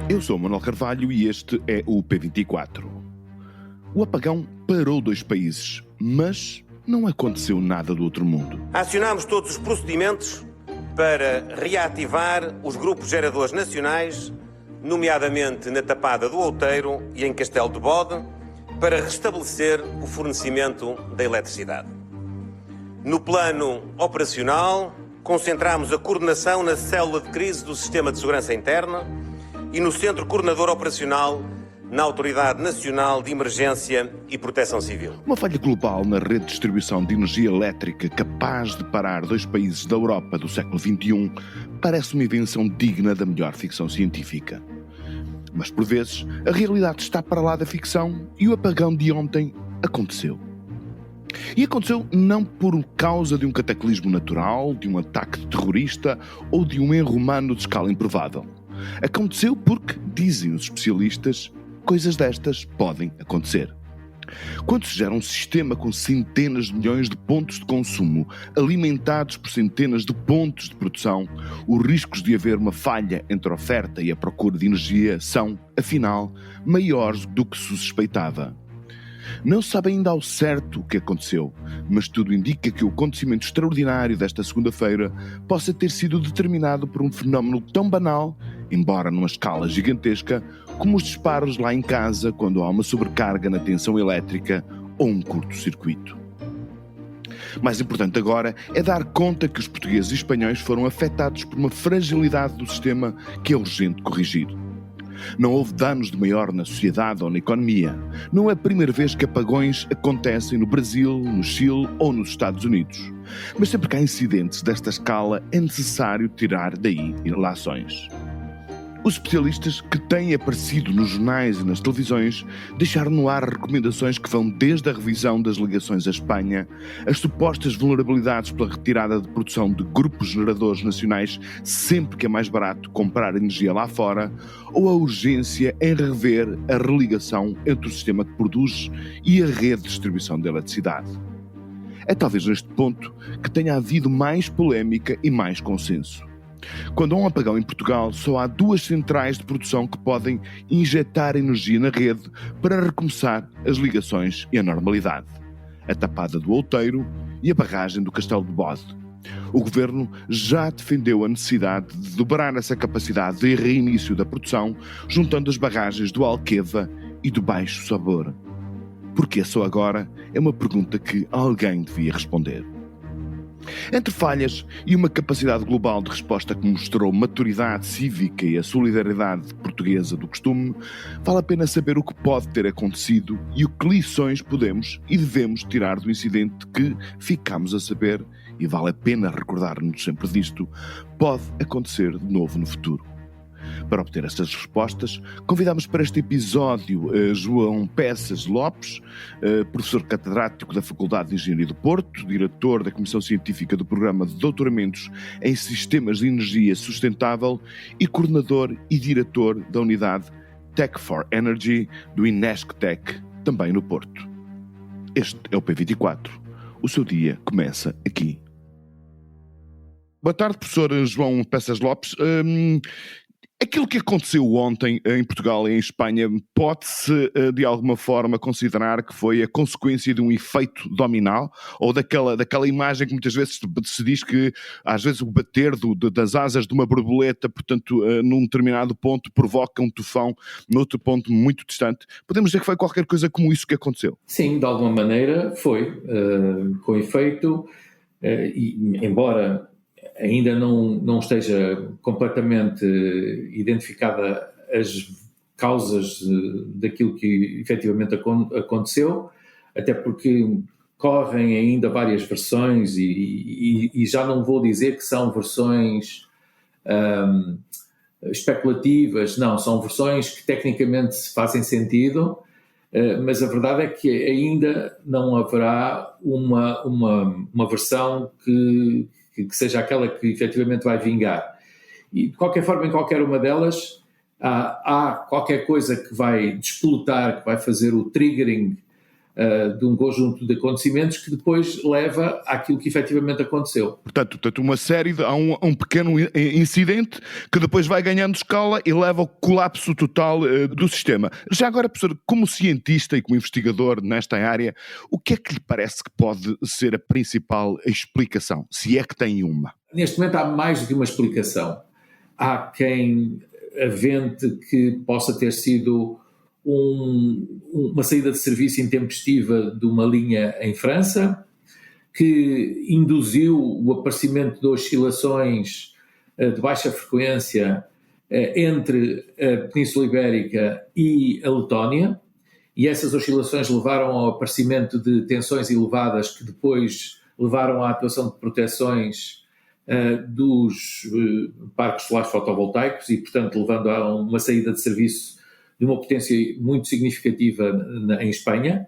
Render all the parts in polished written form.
Eu sou o Manuel Carvalho e este é o P24. O apagão parou 2 países, mas não aconteceu nada do outro mundo. Acionámos todos os procedimentos para reativar os grupos geradores nacionais, nomeadamente na Tapada do Outeiro e em Castelo de Bode, para restabelecer o fornecimento da eletricidade. No plano operacional, concentramos a coordenação na célula de crise do Sistema de Segurança Interna e no Centro Coordenador Operacional na Autoridade Nacional de Emergência e Proteção Civil. Uma falha global na rede de distribuição de energia elétrica capaz de parar 2 países da Europa do século XXI parece uma invenção digna da melhor ficção científica. Mas, por vezes, a realidade está para lá da ficção e o apagão de ontem aconteceu. E aconteceu não por causa de um cataclismo natural, de um ataque terrorista ou de um erro humano de escala improvável. Aconteceu porque, dizem os especialistas, coisas destas podem acontecer. Quando se gera um sistema com centenas de milhões de pontos de consumo, alimentados por centenas de pontos de produção, os riscos de haver uma falha entre a oferta e a procura de energia são, afinal, maiores do que se suspeitava. Não se sabe ainda ao certo o que aconteceu, mas tudo indica que o acontecimento extraordinário desta segunda-feira possa ter sido determinado por um fenómeno tão banal, embora numa escala gigantesca, como os disparos lá em casa quando há uma sobrecarga na tensão elétrica ou um curto-circuito. Mais importante agora é dar conta que os portugueses e espanhóis foram afetados por uma fragilidade do sistema que é urgente corrigir. Não houve danos de maior na sociedade ou na economia. Não é a primeira vez que apagões acontecem no Brasil, no Chile ou nos Estados Unidos. Mas sempre que há incidentes desta escala é necessário tirar daí ilações. Os especialistas que têm aparecido nos jornais e nas televisões deixaram no ar recomendações que vão desde a revisão das ligações à Espanha, as supostas vulnerabilidades pela retirada de produção de grupos geradores nacionais sempre que é mais barato comprar energia lá fora, ou a urgência em rever a religação entre o sistema que produz e a rede de distribuição de eletricidade. É talvez neste ponto que tenha havido mais polémica e mais consenso. Quando há um apagão em Portugal, só há 2 centrais de produção que podem injetar energia na rede para recomeçar as ligações e a normalidade. A Tapada do Outeiro e a barragem do Castelo de Bode. O Governo já defendeu a necessidade de dobrar essa capacidade de reinício da produção, juntando as barragens do Alqueva e do Baixo Sabor. Porquê só agora? É uma pergunta que alguém devia responder. Entre falhas e uma capacidade global de resposta que mostrou maturidade cívica e a solidariedade portuguesa do costume, vale a pena saber o que pode ter acontecido e o que lições podemos e devemos tirar do incidente que ficamos a saber, e vale a pena recordar-nos sempre disto, pode acontecer de novo no futuro. Para obter estas respostas, convidamos para este episódio João Peças Lopes, professor catedrático da Faculdade de Engenharia do Porto, diretor da Comissão Científica do Programa de Doutoramentos em Sistemas de Energia Sustentável e coordenador e diretor da unidade Tech for Energy do INESC-TEC, também no Porto. Este é o P24. O seu dia começa aqui. Boa tarde, professor João Peças Lopes. Aquilo que aconteceu ontem em Portugal e em Espanha pode-se de alguma forma considerar que foi a consequência de um efeito dominó ou daquela imagem que muitas vezes se diz que às vezes o bater das asas de uma borboleta, portanto, num determinado ponto provoca um tufão noutro ponto muito distante. Podemos dizer que foi qualquer coisa como isso que aconteceu? Sim, de alguma maneira foi, com efeito, e embora ainda não esteja completamente identificada as causas daquilo que efetivamente aconteceu, até porque correm ainda várias versões e já não vou dizer que são versões especulativas, não, são versões que tecnicamente fazem sentido, mas a verdade é que ainda não haverá uma versão que seja aquela que efetivamente vai vingar. E, de qualquer forma, em qualquer uma delas, há qualquer coisa que vai desplotar, que vai fazer o triggering de um conjunto de acontecimentos que depois leva àquilo que efetivamente aconteceu. Portanto uma série há um pequeno incidente que depois vai ganhando escala e leva ao colapso total do sistema. Já agora, professor, como cientista e como investigador nesta área, o que é que lhe parece que pode ser a principal explicação, se é que tem uma? Neste momento há mais do que uma explicação. Há quem avente que possa ter sido uma saída de serviço intempestiva de uma linha em França, que induziu o aparecimento de oscilações de baixa frequência entre a Península Ibérica e a Letónia, e essas oscilações levaram ao aparecimento de tensões elevadas que depois levaram à atuação de proteções dos parques solares fotovoltaicos e, portanto, levando a uma saída de serviço de uma potência muito significativa em Espanha,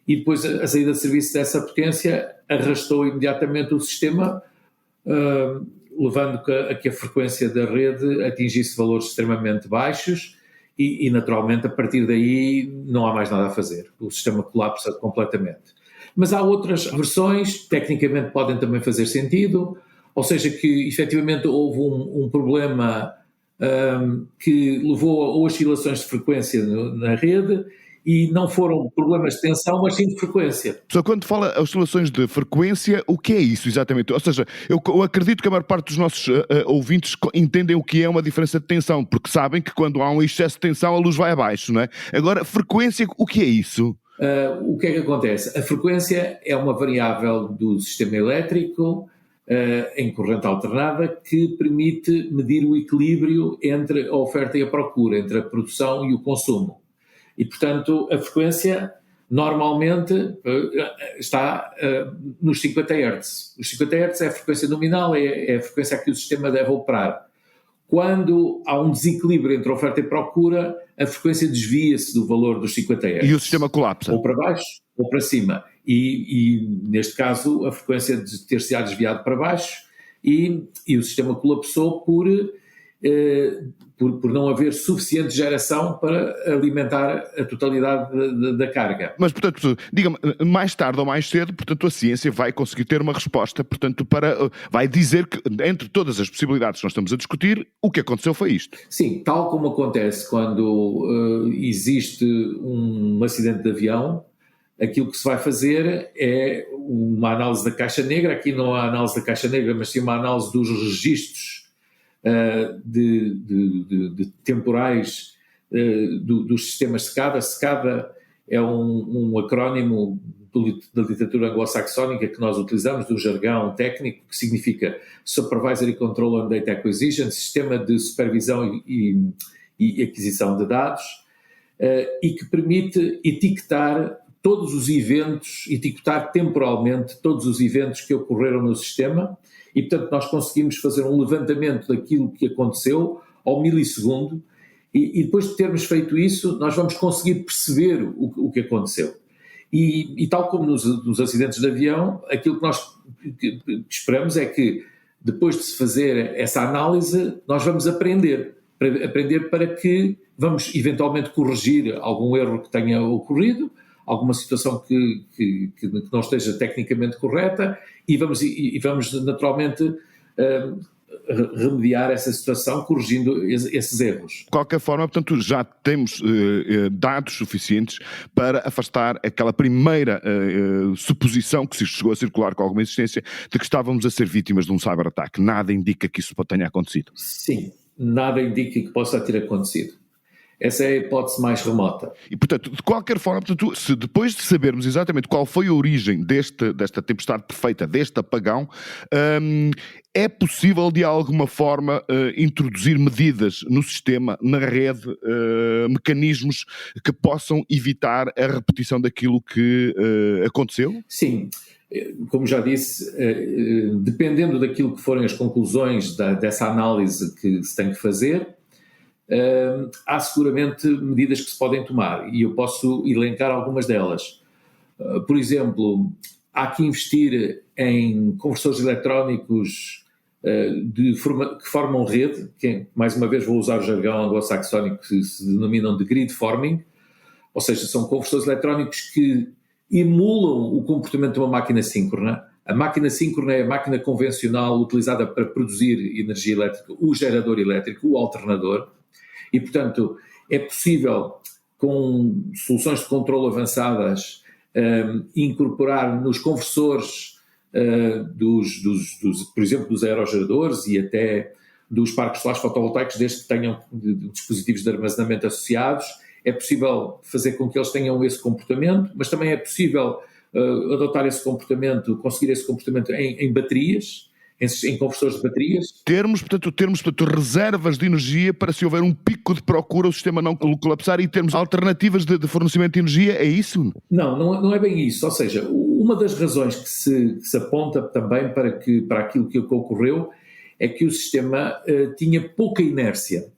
e depois a saída de serviço dessa potência arrastou imediatamente o sistema, levando a que a frequência da rede atingisse valores extremamente baixos e, naturalmente, a partir daí não há mais nada a fazer. O sistema colapsa completamente. Mas há outras versões, tecnicamente podem também fazer sentido, ou seja, que efetivamente houve um problema que levou a oscilações de frequência na rede, e não foram problemas de tensão, mas sim de frequência. Só quando fala oscilações de frequência, o que é isso exatamente? Ou seja, eu acredito que a maior parte dos nossos ouvintes entendem o que é uma diferença de tensão, porque sabem que quando há um excesso de tensão a luz vai abaixo, não é? Agora, frequência, o que é isso? O que é que acontece? A frequência é uma variável do sistema elétrico em corrente alternada que permite medir o equilíbrio entre a oferta e a procura, entre a produção e o consumo. E, portanto, a frequência normalmente está nos 50 Hz. Os 50 Hz é a frequência nominal, é a frequência a que o sistema deve operar. Quando há um desequilíbrio entre oferta e procura, a frequência desvia-se do valor dos 50 Hz. E o sistema colapsa. Ou para baixo ou para cima. E neste caso, a frequência de ter-se-á desviado para baixo e o sistema colapsou por não haver suficiente geração para alimentar a totalidade da carga. Mas, portanto, diga-me, mais tarde ou mais cedo, portanto, a ciência vai conseguir ter uma resposta, portanto, vai dizer que, entre todas as possibilidades que nós estamos a discutir, o que aconteceu foi isto. Sim, tal como acontece quando existe um acidente de avião, aquilo que se vai fazer é uma análise da caixa negra. Aqui não há análise da caixa negra, mas sim uma análise dos registros de temporais dos sistemas SCADA. SCADA é um acrónimo da literatura anglo-saxónica que nós utilizamos, do jargão técnico, que significa Supervisory Control and Data Acquisition, sistema de supervisão e aquisição de dados, e que permite etiquetar todos os eventos, etiquetar temporalmente todos os eventos que ocorreram no sistema. E, portanto, nós conseguimos fazer um levantamento daquilo que aconteceu ao milissegundo e depois de termos feito isso, nós vamos conseguir perceber o que aconteceu. E tal como nos acidentes de avião, aquilo que nós esperamos é que, depois de se fazer essa análise, nós vamos aprender para que vamos eventualmente corrigir algum erro que tenha ocorrido, alguma situação que não esteja tecnicamente correta, e vamos naturalmente remediar essa situação corrigindo esses erros. De qualquer forma, portanto, já temos dados suficientes para afastar aquela primeira suposição que se chegou a circular com alguma insistência de que estávamos a ser vítimas de um cyberataque. Nada indica que isso tenha acontecido. Sim, nada indica que possa ter acontecido. Essa é a hipótese mais remota. E, portanto, de qualquer forma, portanto, se depois de sabermos exatamente qual foi a origem desta tempestade perfeita, deste apagão, é possível, de alguma forma, introduzir medidas no sistema, na rede, mecanismos que possam evitar a repetição daquilo que aconteceu? Sim. Como já disse, dependendo daquilo que forem as conclusões dessa análise que se tem que fazer, há seguramente medidas que se podem tomar, e eu posso elencar algumas delas. Por exemplo, há que investir em conversores eletrónicos que formam rede, que, mais uma vez vou usar o jargão anglo-saxónico, que se denominam de grid forming, ou seja, são conversores eletrónicos que emulam o comportamento de uma máquina síncrona. A máquina síncrona é a máquina convencional utilizada para produzir energia elétrica, o gerador elétrico, o alternador, e, portanto, é possível, com soluções de controle avançadas, incorporar nos conversores por exemplo, dos aerogeradores e até dos parques solares fotovoltaicos, desde que tenham dispositivos de armazenamento associados. É possível fazer com que eles tenham esse comportamento, mas também é possível adotar esse comportamento, conseguir esse comportamento em baterias, em conversores de baterias. Termos, portanto, reservas de energia para, se houver um pico de procura, o sistema não colapsar, e termos alternativas de fornecimento de energia, é isso? Não é bem isso. Ou seja, uma das razões que se aponta também para aquilo que ocorreu é que o sistema tinha pouca inércia.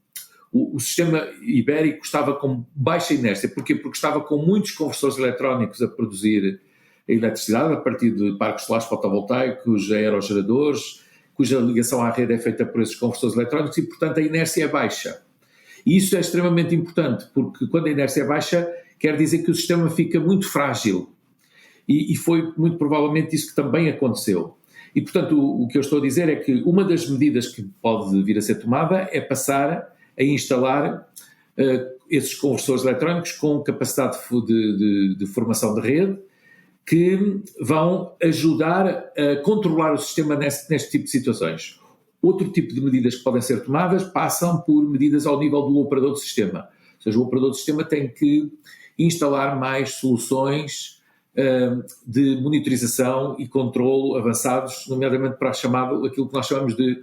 O sistema ibérico estava com baixa inércia. Porquê? Porque estava com muitos conversores eletrónicos a produzir a eletricidade a partir de parques solares fotovoltaicos, aerogeradores, cuja ligação à rede é feita por esses conversores eletrónicos e, portanto, a inércia é baixa. E isso é extremamente importante, porque quando a inércia é baixa, quer dizer que o sistema fica muito frágil. E foi muito provavelmente isso que também aconteceu. E, portanto, o que eu estou a dizer é que uma das medidas que pode vir a ser tomada é passar a instalar esses conversores eletrónicos com capacidade de formação de rede, que vão ajudar a controlar o sistema neste tipo de situações. Outro tipo de medidas que podem ser tomadas passam por medidas ao nível do operador do sistema. Ou seja, o operador do sistema tem que instalar mais soluções de monitorização e controlo avançados, nomeadamente para aquilo que nós chamamos de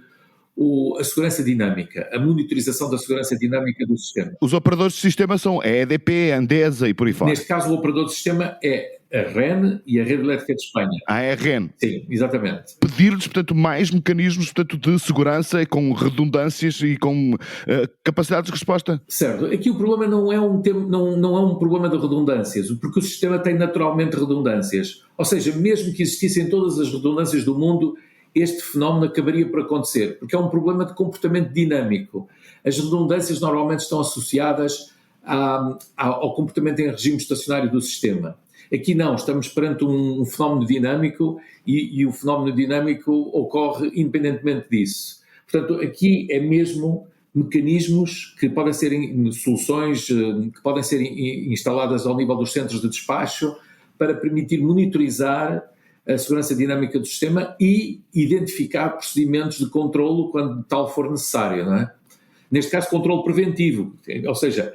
a segurança dinâmica, a monitorização da segurança dinâmica do sistema. Os operadores de sistema são a EDP, a Endesa e por aí fora. Neste caso, o operador do sistema é a REN e a Rede Elétrica de Espanha. A REN. Sim, exatamente. Pedir-lhes, portanto, mais mecanismos, portanto, de segurança, com redundâncias e com capacidades de resposta. Certo. Aqui o problema não é um problema de redundâncias, porque o sistema tem naturalmente redundâncias. Ou seja, mesmo que existissem todas as redundâncias do mundo, este fenómeno acabaria por acontecer, porque é um problema de comportamento dinâmico. As redundâncias normalmente estão associadas ao comportamento em regime estacionário do sistema. Aqui não, estamos perante um fenómeno dinâmico e o fenómeno dinâmico ocorre independentemente disso. Portanto, aqui é mesmo mecanismos que podem ser soluções que podem ser instaladas ao nível dos centros de despacho para permitir monitorizar a segurança dinâmica do sistema e identificar procedimentos de controlo quando tal for necessário, não é? Neste caso, controlo preventivo, ou seja,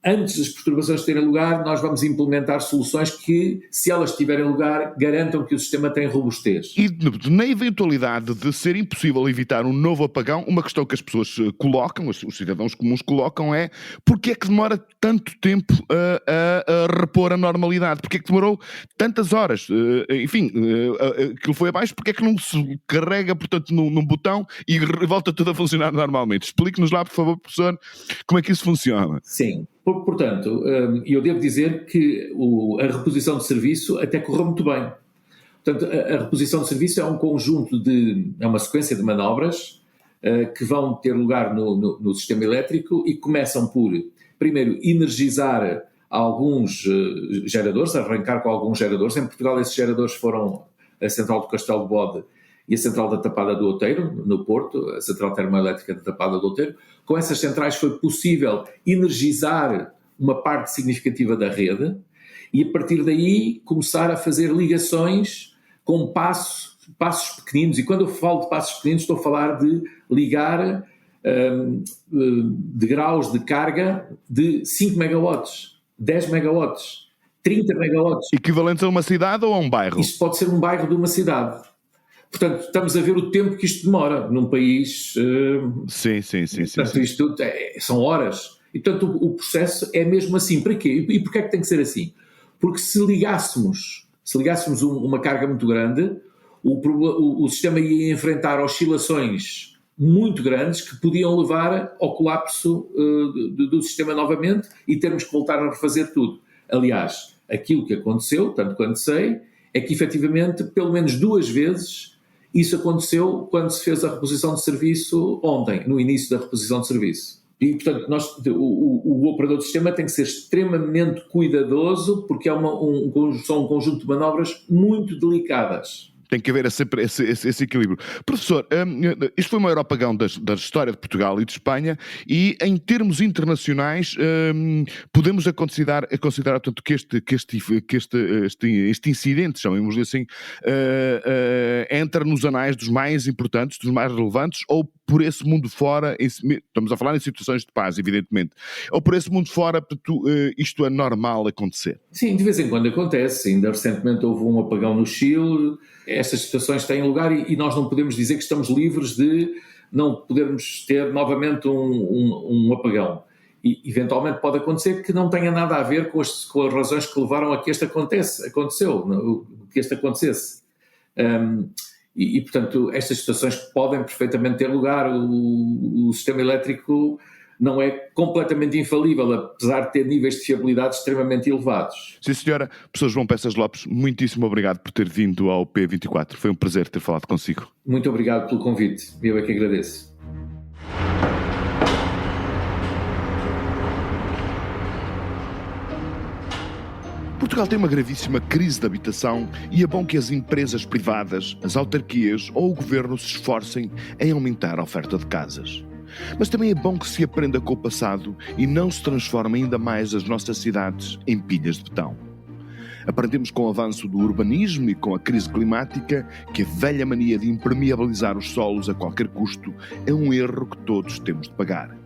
antes das perturbações terem lugar, nós vamos implementar soluções que, se elas tiverem lugar, garantam que o sistema tem robustez. E na eventualidade de ser impossível evitar um novo apagão, uma questão que as pessoas colocam, os cidadãos comuns colocam é: porquê é que demora tanto tempo a repor a normalidade? Porquê é que demorou tantas horas? Enfim, aquilo foi abaixo, porquê é que não se carrega, portanto, num botão e volta tudo a funcionar normalmente? Explique-nos lá, por favor, professor, como é que isso funciona. Sim. Portanto, eu devo dizer que a reposição de serviço até correu muito bem. Portanto, a reposição de serviço é um conjunto é uma sequência de manobras que vão ter lugar no sistema elétrico e começam por, primeiro, energizar alguns geradores, arrancar com alguns geradores. Em Portugal, esses geradores foram a Central do Castelo de Bode e a Central da Tapada do Outeiro, no Porto, a Central Termoelétrica da Tapada do Outeiro. Com essas centrais foi possível energizar uma parte significativa da rede e, a partir daí, começar a fazer ligações com passos pequeninos. E quando eu falo de passos pequeninos, estou a falar de ligar de graus de carga de 5 megawatts, 10 megawatts, 30 megawatts. Equivalentes a uma cidade ou a um bairro? Isso pode ser um bairro de uma cidade. Portanto, estamos a ver o tempo que isto demora num país... Sim. Portanto, isto são horas. E, portanto, o processo é mesmo assim. Para quê? E porquê é que tem que ser assim? Porque se ligássemos uma carga muito grande, o sistema ia enfrentar oscilações muito grandes que podiam levar ao colapso do sistema novamente e termos que voltar a refazer tudo. Aliás, aquilo que aconteceu, tanto quanto sei, é que, efetivamente, pelo menos 2 vezes... Isso aconteceu quando se fez a reposição de serviço ontem, no início da reposição de serviço. E, portanto, o operador do sistema tem que ser extremamente cuidadoso, porque são um conjunto de manobras muito delicadas. Tem que haver sempre esse equilíbrio. Professor, isto foi o maior apagão da história de Portugal e de Espanha, e em termos internacionais podemos considerar portanto, que este incidente, chamemos-lhe assim, entra nos anais dos mais importantes, dos mais relevantes, ou por esse mundo fora, estamos a falar em situações de paz, evidentemente, ou por esse mundo fora, portanto, isto é normal acontecer? Sim, de vez em quando acontece. Ainda recentemente houve um apagão no Chile. Estas situações têm lugar e nós não podemos dizer que estamos livres de não podermos ter novamente um apagão. E eventualmente pode acontecer que não tenha nada a ver com as razões que levaram a que este acontecesse. Portanto, estas situações podem perfeitamente ter lugar. O sistema elétrico não é completamente infalível, apesar de ter níveis de fiabilidade extremamente elevados. Sim, senhora. Professor João Peças Lopes, muitíssimo obrigado por ter vindo ao P24. Foi um prazer ter falado consigo. Muito obrigado pelo convite. Eu é que agradeço. Portugal tem uma gravíssima crise de habitação e é bom que as empresas privadas, as autarquias ou o governo se esforcem em aumentar a oferta de casas. Mas também é bom que se aprenda com o passado e não se transformem ainda mais as nossas cidades em pilhas de betão. Aprendemos com o avanço do urbanismo e com a crise climática que a velha mania de impermeabilizar os solos a qualquer custo é um erro que todos temos de pagar.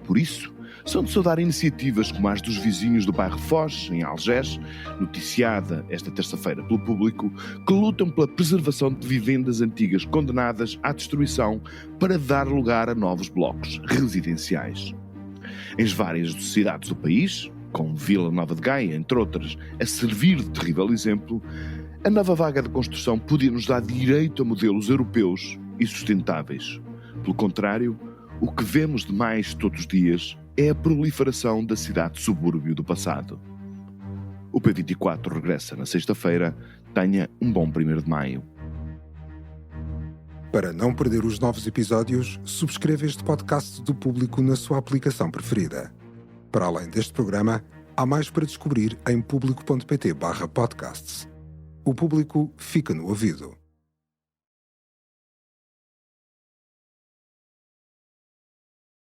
Por isso, são de saudar iniciativas como as dos vizinhos do bairro Foz, em Algés, noticiada esta terça-feira pelo Público, que lutam pela preservação de vivendas antigas condenadas à destruição para dar lugar a novos blocos residenciais. Em várias cidades do país, com Vila Nova de Gaia, entre outras, a servir de terrível exemplo, a nova vaga de construção podia nos dar direito a modelos europeus e sustentáveis. Pelo contrário, o que vemos demais todos os dias é a proliferação da cidade-subúrbio do passado. O P24 regressa na sexta-feira. Tenha um bom 1º de maio. Para não perder os novos episódios, subscreva este podcast do Público na sua aplicação preferida. Para além deste programa, há mais para descobrir em público.pt/podcasts. O Público fica no ouvido.